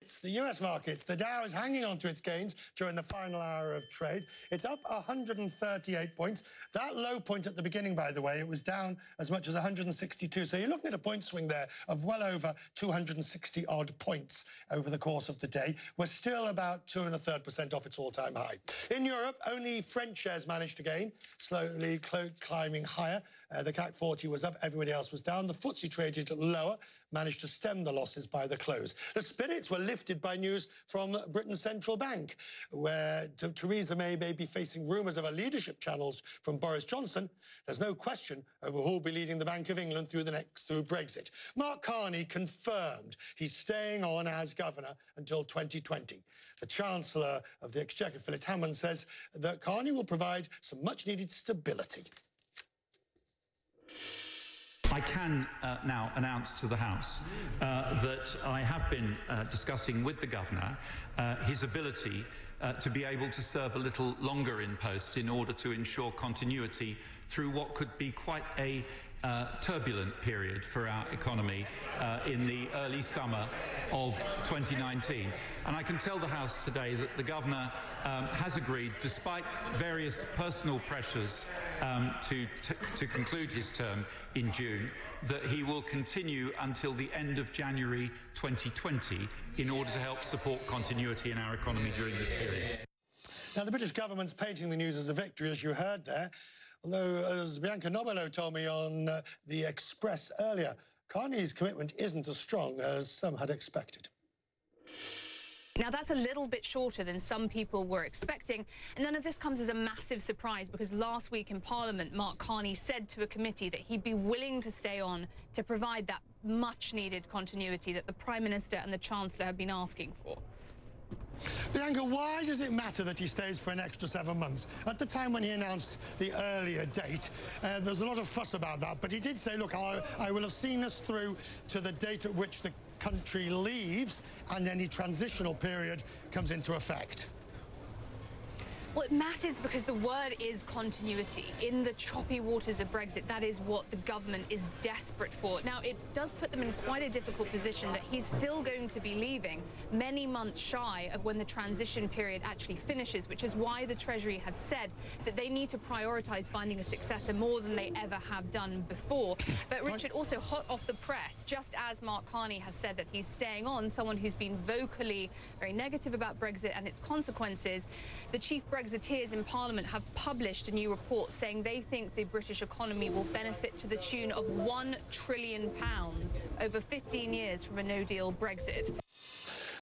It's the US markets. The Dow is hanging on to its gains during the final hour of trade. It's up 138 points. That low point at the beginning, by the way, it was down as much as 162. So you're looking at a point swing there of well over 260-odd points over the course of the day. We're still about 2.33% off its all-time high. In Europe, only French shares managed to gain, slowly climbing higher. The CAC 40 was up, everybody else was down. The FTSE traded lower, managed to stem the losses by the close. The spirits were lifted by news from Britain's central bank, where Theresa May be facing rumours of a leadership challenge from Boris Johnson. There's no question over who will be leading the Bank of England through Brexit. Mark Carney confirmed he's staying on as governor until 2020. The Chancellor of the Exchequer, Philip Hammond, says that Carney will provide some much-needed stability. I can now announce to the House that I have been discussing with the Governor his ability to be able to serve a little longer in post in order to ensure continuity through what could be quite a turbulent period for our economy in the early summer of 2019. And I can tell the House today that the Governor has agreed, despite various personal pressures to conclude his term in June, that he will continue until the end of January 2020 in order to help support continuity in our economy during this period. Now, the British government's painting the news as a victory, as you heard there. Although, as Bianca Nobilo told me on The Express earlier, Carney's commitment isn't as strong as some had expected. Now, that's a little bit shorter than some people were expecting, and none of this comes as a massive surprise because last week in Parliament, Mark Carney said to a committee that he'd be willing to stay on to provide that much-needed continuity that the Prime Minister and the Chancellor have been asking for. Bianca, why does it matter that he stays for an extra 7 months? At the time when he announced the earlier date, there was a lot of fuss about that, but he did say, look, I will have seen us through to the date at which the country leaves and any transitional period comes into effect. Well, it matters because the word is continuity. In the choppy waters of Brexit, that is what the government is desperate for. Now, it does put them in quite a difficult position that he's still going to be leaving many months shy of when the transition period actually finishes, which is why the Treasury have said that they need to prioritise finding a successor more than they ever have done before. But, Richard, also hot off the press, just as Mark Carney has said that he's staying on, someone who's been vocally very negative about Brexit and its consequences, the chief Brexiteers in Parliament have published a new report saying they think the British economy will benefit to the tune of £1 trillion over 15 years from a no-deal Brexit.